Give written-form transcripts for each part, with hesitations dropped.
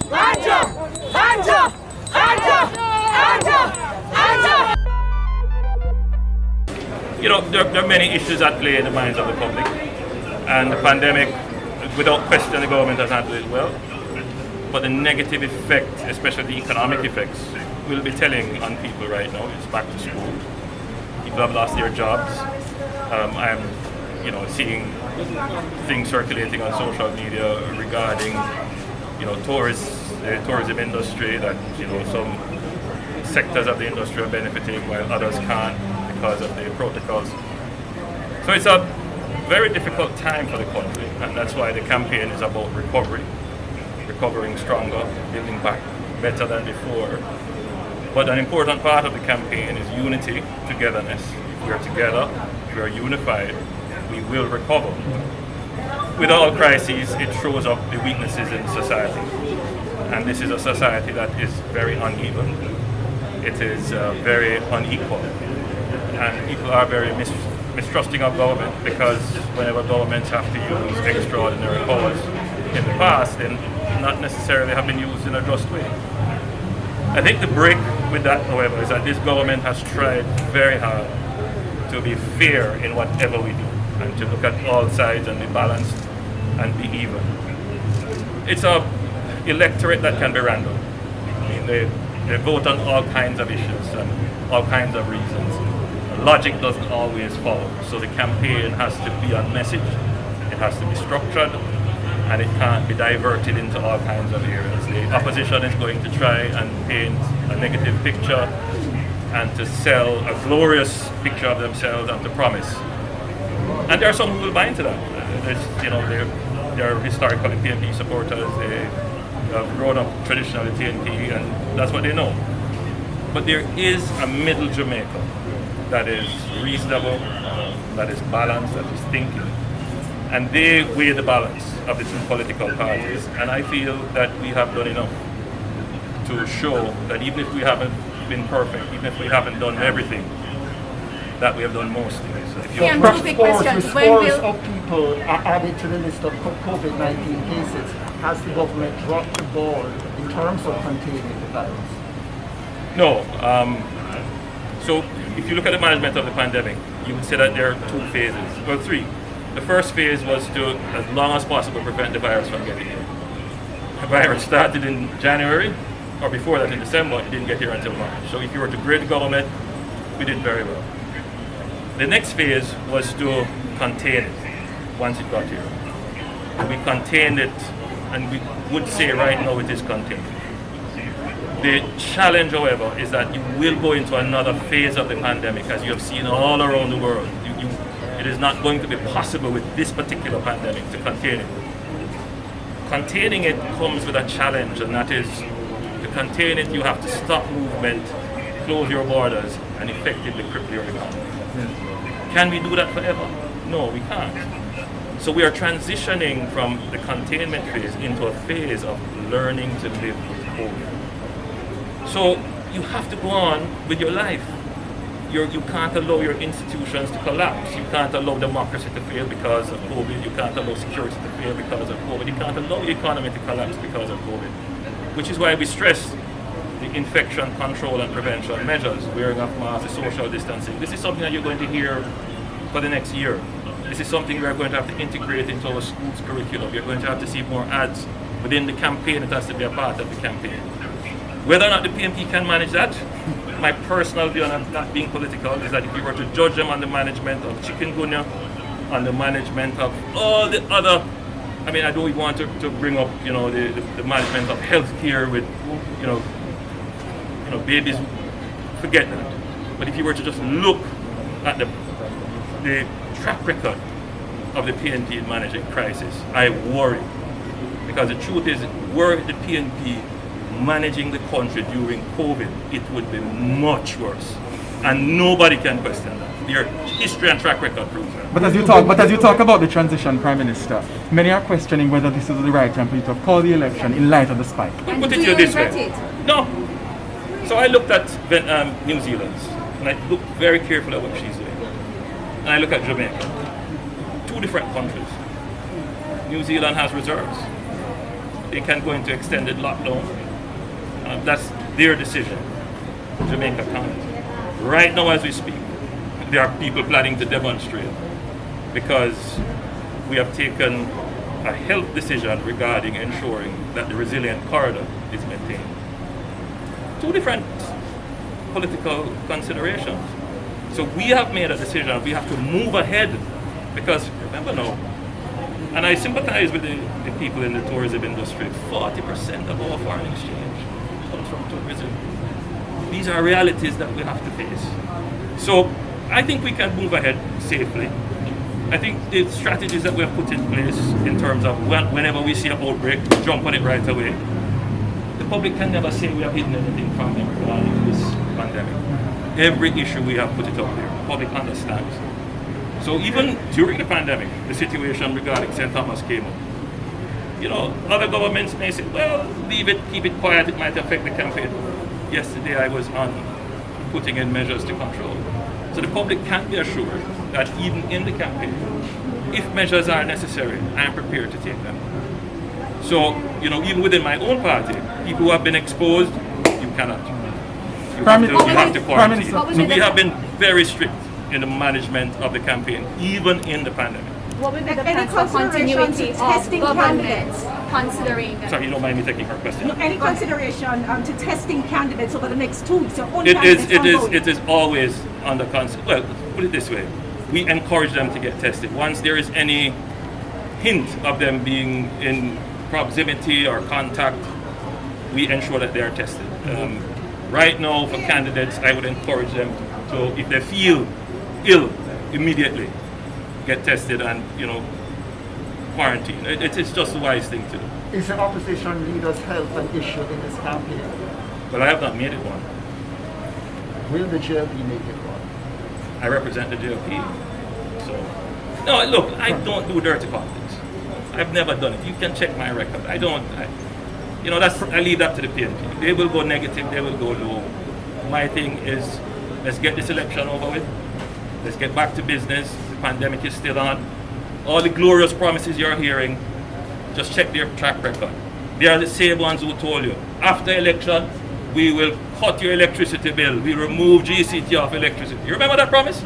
You know, there are many issues at play in the minds of the public, and the pandemic, without question, the government has handled it well. But the negative effects, especially the economic effects, will be telling on people right now. It's back to school. People have lost their jobs. I'm, seeing things circulating on social media regarding, the tourism industry, that, some sectors of the industry are benefiting while others can't because of the protocols. So it's a very difficult time for the country, and that's why the campaign is about recovery, recovering stronger, building back better than before. But an important part of the campaign is unity, togetherness. If we are together, if we are unified, we will recover. With all crises, it shows up the weaknesses in society. And this is a society that is very uneven. It is very unequal. And people are very mistrusting of government, because whenever governments have to use extraordinary powers in the past, then not necessarily have been used in a just way. I think the break with that, however, is that this government has tried very hard to be fair in whatever we do, and to look at all sides and be balanced and be even. It's an electorate that can be random. I mean, they vote on all kinds of issues and all kinds of reasons. Logic doesn't always follow, so the campaign has to be on message, it has to be structured, and it can't be diverted into all kinds of areas. The opposition is going to try and paint a negative picture and to sell a glorious picture of themselves and to promise. And there are some who will buy into that. They're historically PNP supporters, they have grown up traditionally PNP, and that's what they know. But there is a middle Jamaica that is reasonable, that is balanced, that is thinking. And they weigh the balance of the two political parties. And I feel that we have done enough to show that even if we haven't been perfect, even if we haven't done everything, that we have done most things. So Scores of people are added to the list of COVID-19 cases. Has the government dropped the ball in terms of containing the virus? No. So if you look at the management of the pandemic, you would say that there are two phases, well, three. The first phase was to, as long as possible, prevent the virus from getting here. The virus started in January, or before that in December. It didn't get here until March. So if you were to grade the government, we did very well. The next phase was to contain it once it got here. We contained it, and we would say right now it is contained. The challenge, however, is that you will go into another phase of the pandemic, as you have seen all around the world. It is not going to be possible with this particular pandemic to contain it. Containing it comes with a challenge, and that is, to contain it, you have to stop movement, close your borders, and effectively cripple your economy. Can we do that forever? No, we can't. So we are transitioning from the containment phase into a phase of learning to live with COVID. So you have to go on with your life. You can't allow your institutions to collapse. You can't allow democracy to fail because of COVID. You can't allow security to fail because of COVID. You can't allow the economy to collapse because of COVID. Which is why we stress the infection control and prevention measures, wearing of masks, social distancing. This is something that you're going to hear for the next year. This is something we're going to have to integrate into our schools curriculum. You're going to have to see more ads within the campaign. It has to be a part of the campaign. Whether or not the PNP can manage that, my personal view, and I'm not being political, is that if you were to judge them on the management of chikungunya, on the management of all the other, I mean, I don't even want to bring up, the management of healthcare with, babies, forget that. But if you were to just look at the track record of the PNP in managing crisis, I worry. Because the truth is, were the PNP managing the country during COVID, it would be much worse. And nobody can question that. Their history and track record proves that. But as you talk about the transition, Prime Minister, many are questioning whether this is the right time for you to call the election in light of the spike. But put it to you this way. No. So I looked at New Zealand's, and I looked very carefully at what she's doing. And I look at Jamaica. Two different countries. New Zealand has reserves. they can go into extended lockdown. That's their decision. Jamaica can't. Right now as we speak, there are people planning to demonstrate because we have taken a health decision regarding ensuring that the resilient corridor is maintained. Two different political considerations. So we have made a decision, we have to move ahead because remember now, and I sympathize with the people in the tourism industry, 40% of our foreign exchange comes from tourism. These are realities that we have to face. So I think we can move ahead safely. I think the strategies that we have put in place in terms of whenever we see an outbreak, jump on it right away. The public can never say we have hidden anything from them regarding this pandemic. Every issue we have put it out there. The public understands. So even during the pandemic, the situation regarding St. Thomas came up. You know, other governments may say, well, leave it, keep it quiet, it might affect the campaign. Yesterday I was on putting in measures to control. So the public can be assured that even in the campaign, if measures are necessary, I am prepared to take them. So, you know, even within my own party, people who have been exposed, you cannot. You have to quarantine. So we have been very strict in the management of the campaign, even in the pandemic. What would be the plans for continuity of government considering? Sorry, you don't mind me taking her question? Any consideration to testing candidates over the next 2 weeks? It is always under well, put it this way. We encourage them to get tested. Once there is any hint of them being in proximity or contact, we ensure that they are tested. Right now, for candidates, I would encourage them to, if they feel ill, immediately get tested and, you know, quarantine. It's just the wise thing to do. Is the opposition leader's health an issue in this campaign? But I have not made it one. Will the JLP make it one? I represent the JLP. So, no, look, I don't do dirty politics. I've never done it. You can check my record. I leave that to the PNP. They will go negative, they will go low. My thing is, let's get this election over with. Let's get back to business. The pandemic is still on. All the glorious promises you're hearing, just check their track record. They are the same ones who told you, after election, we will cut your electricity bill. We remove GCT off electricity. You remember that promise?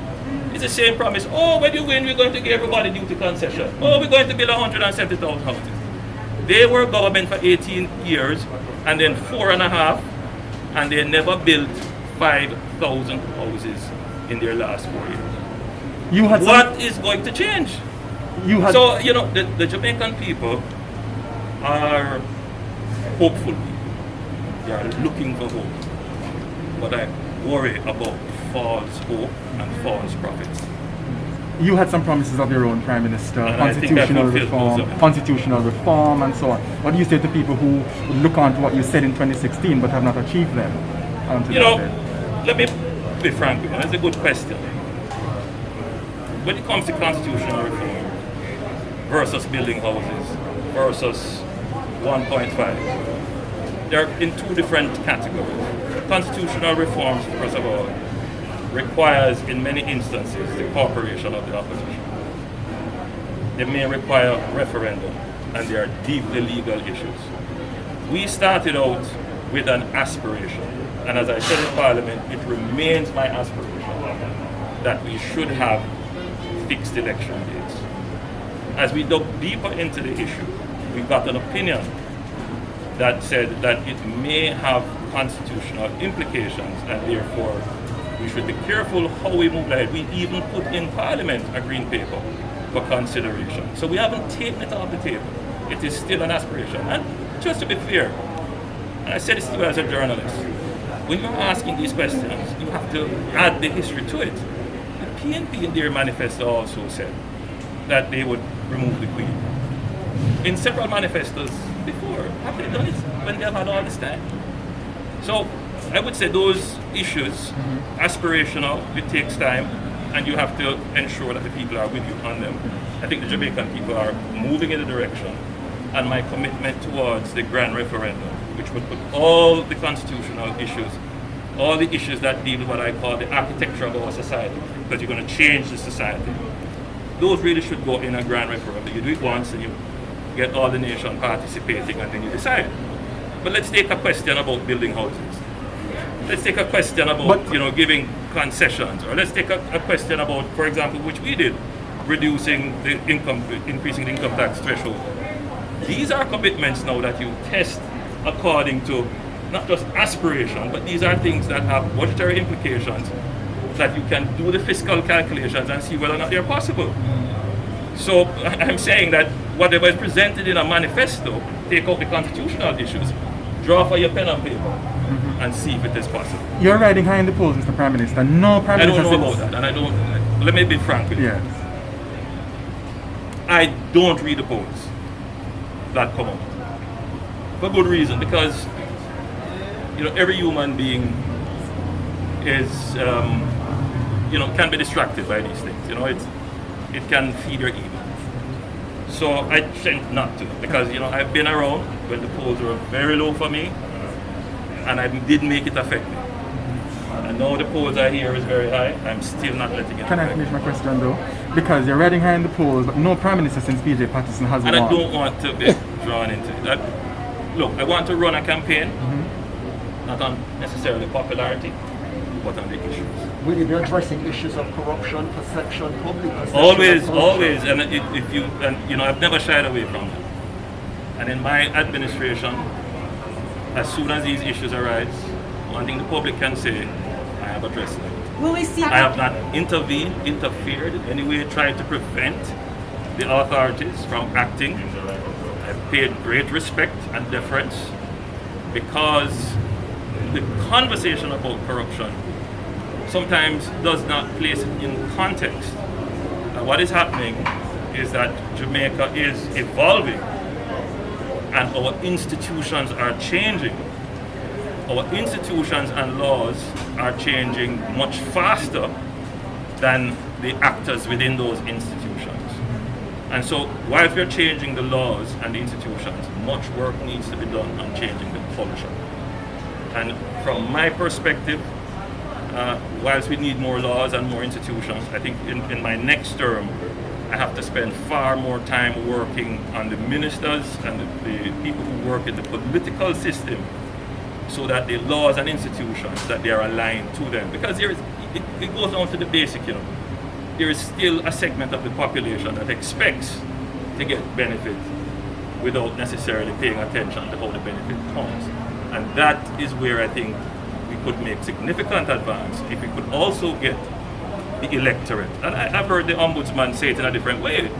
It's the same promise. Oh, when you win, we're going to give everybody duty concession. Oh, we're going to build 170,000 houses. They were government for 18 years, and then 4.5, and they never built 5,000 houses in their last 4 years. What is going to change? So, you know, the Jamaican people are hopeful people. They are looking for hope. But I worry about false hope and false prophets. You had some promises of your own, Prime Minister, constitutional reform and so on. What do you say to people who would look on to what you said in 2016 but have not achieved them? You know, let me be frank with you. That's a good question. When it comes to constitutional reform versus building houses versus 1.5, they're in two different categories. Constitutional reforms, first of all, requires in many instances the cooperation of the opposition. They may require referendum, and they are deeply legal issues. We started out with an aspiration, and as I said in Parliament, it remains my aspiration that we should have fixed election dates. As we dug deeper into the issue, we got an opinion that said that it may have constitutional implications, and therefore we should be careful how we move ahead. We even put in Parliament a green paper for consideration. So we haven't taken it off the table. It is still an aspiration. And just to be fair, and I said this to you as a journalist, when you're asking these questions, you have to add the history to it. The PNP in their manifesto also said that they would remove the Queen. In several manifestos before, have they done it when they have had all this time? So I would say those issues, aspirational, it takes time, and you have to ensure that the people are with you on them. I think the Jamaican people are moving in the direction, and my commitment towards the grand referendum, which would put all the constitutional issues, all the issues that deal with what I call the architecture of our society, because you're going to change the society, those really should go in a grand referendum. You do it once and you get all the nation participating, and then you decide. But let's take a question about building houses. Let's take a question about giving concessions, or let's take a question about, for example, which we did, increasing the income tax threshold. These are commitments now that you test according to not just aspiration, but these are things that have budgetary implications that you can do the fiscal calculations and see whether or not they're possible. So I'm saying that whatever is presented in a manifesto, take out the constitutional issues, draw for your pen and paper, and see if it is possible. You're riding high in the polls, Mr. Prime Minister. No Prime Minister. I don't know about that, and I don't. Let me be frank with you. Yes. I don't read the polls that come out for good reason, because every human being is can be distracted by these things. It can feed your ego. So I tend not to, because I've been around when the polls were very low for me, and I did make it affect me. And now the polls I hear is very high. I'm still not letting it. Can I finish my question though? Because you're riding high in the polls, but no Prime Minister since PJ Patterson has won. And I don't want to be drawn into it. Look, I want to run a campaign, not on necessarily popularity, but on the issues. Will you be addressing issues of corruption, perception, public perception? Always, and I've never shied away from that. And in my administration, as soon as these issues arise, one thing the public can say, I have addressed them. Will we see? I have not interfered in any way, tried to prevent the authorities from acting. I've paid great respect and deference, because the conversation about corruption sometimes does not place it in context. What is happening is that Jamaica is evolving and our institutions are changing. Our institutions and laws are changing much faster than the actors within those institutions. And so, whilst we're changing the laws and the institutions, much work needs to be done on changing the culture. And from my perspective, whilst we need more laws and more institutions, I think in my next term, I have to spend far more time working on the ministers and the people who work in the political system, so that the laws and institutions, that they are aligned to them. Because it goes down to the basic, there is still a segment of the population that expects to get benefit without necessarily paying attention to how the benefit comes. And that is where I think we could make significant advance if we could also get the electorate. And I've heard the Ombudsman say it in a different way,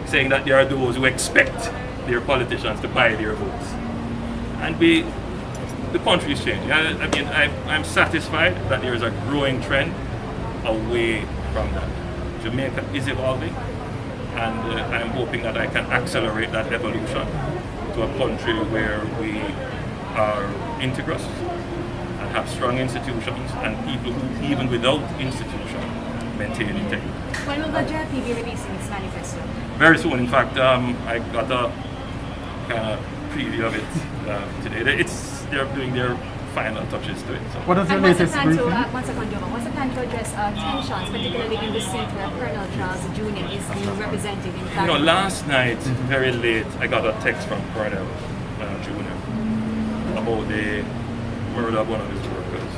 saying that there are those who expect their politicians to buy their votes. And the country is changing. I'm satisfied that there is a growing trend away from that. Jamaica is evolving, and I'm hoping that I can accelerate that evolution to a country where we are integrous and have strong institutions, and people who, even without institutions, maintain integrity. When will the JLP be releasing its manifesto? Very soon. In fact, I got a kind of preview of it today. They're doing their final touches to it. So. What is your latest briefing? What's the plan to address tensions, particularly in the seat where Colonel Charles Jr. is being represented in fact? Last night, very late, I got a text from Colonel Jr. about the murder of one of his workers.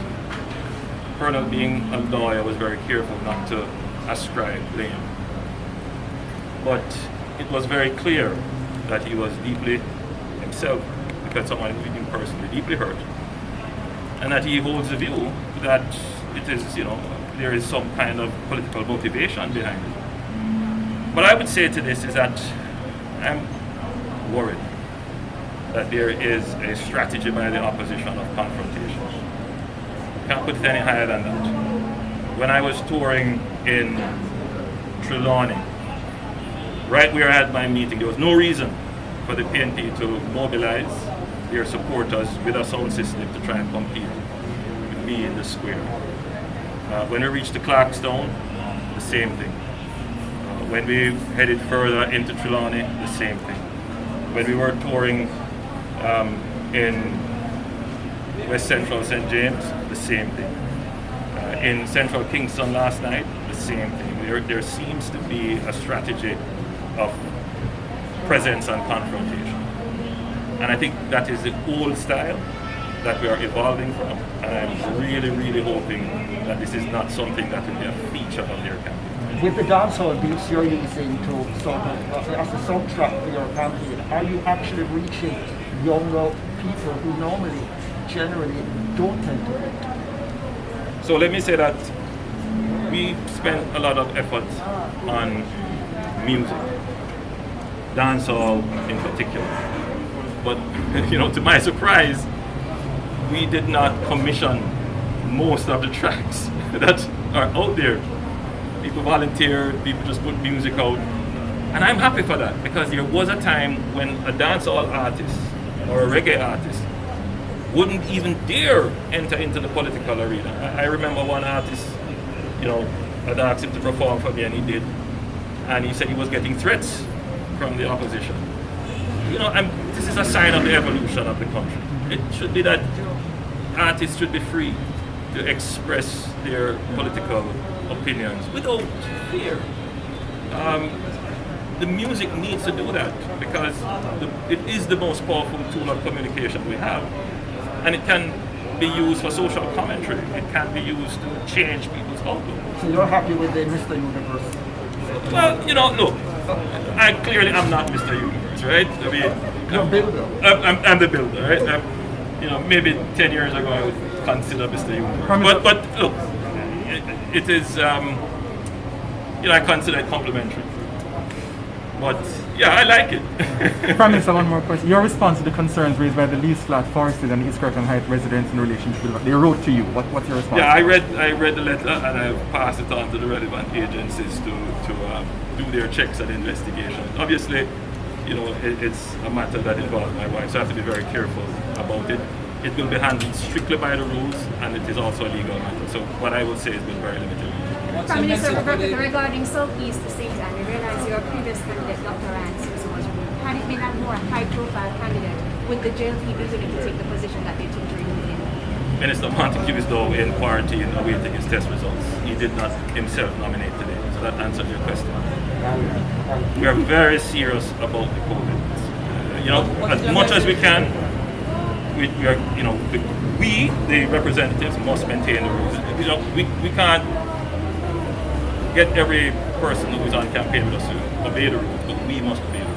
Colonel, being a lawyer, was very careful not to ascribe blame. But it was very clear that he was deeply himself, because someone who became personally deeply hurt, and that he holds the view that it is, there is some kind of political motivation behind it. What I would say to this is that I'm worried that there is a strategy by the opposition of confrontation. Can't put it any higher than that. When I was touring in Trelawney, right where I had my meeting, there was no reason for the PNP to mobilize their supporters with a sound system to try and compete with me in the square. When we reached the Clarkstown, the same thing. When we headed further into Trelawney, the same thing. When we were touring in West Central St. James, the same thing. In Central Kingston last night, the same thing. There seems to be a strategy of presence and confrontation. And I think that is the old style that we are evolving from. And I'm really, really hoping that this is not something that will be a feature of their campaign. With the dancehall beats you're using to sort of as a soundtrack for your campaign, are you actually reaching younger people who normally, generally, don't tend to vote? So let me say that we spend a lot of effort on music, dancehall in particular. But to my surprise, we did not commission most of the tracks that are out there. People volunteered, people just put music out. And I'm happy for that, because there was a time when a dancehall artist or a reggae artist wouldn't even dare enter into the political arena. I remember one artist, I'd asked him to perform for me, and he did. And he said he was getting threats from the opposition. This is a sign of the evolution of the country. It should be that artists should be free to express their political opinions without fear. The music needs to do that, because it is the most powerful tool of communication we have. And it can be used for social commentary. It can be used to change people's outlook. So you're happy with the Mr. Universe? Well, look, I clearly am not Mr. Universe, right? I mean, you're a builder. I'm the builder, right? Maybe 10 years ago I would consider Mr. Universe. But look, it is, I consider it complimentary. But yeah, I like it. Prime Minister, one more question. Your response to the concerns raised by the Least Flat Forested and East Kirkland Heights residents in relation to they wrote to you. What's your response? Yeah, I read the letter, and I've passed it on to the relevant agencies to do their checks and investigations. Obviously, it's a matter that involves my wife, so I have to be very careful about it. It will be handled strictly by the rules, and it is also a legal matter. So what I will say has been very limited. Prime Minister, regarding Southeast St. Anne, we realize your previous candidate, Dr. Ransom, was removed. Had it been a more high-profile candidate, would the jail be willing to take the position that they took to remove him? Minister Montague is though in quarantine awaiting his test results. He did not himself nominate today, so that answers your question. We are very serious about the COVID. As much as we can, we, the representatives, must maintain the rules. We can't get every person who is on campaign with us to obey the rules, but we must obey the rules.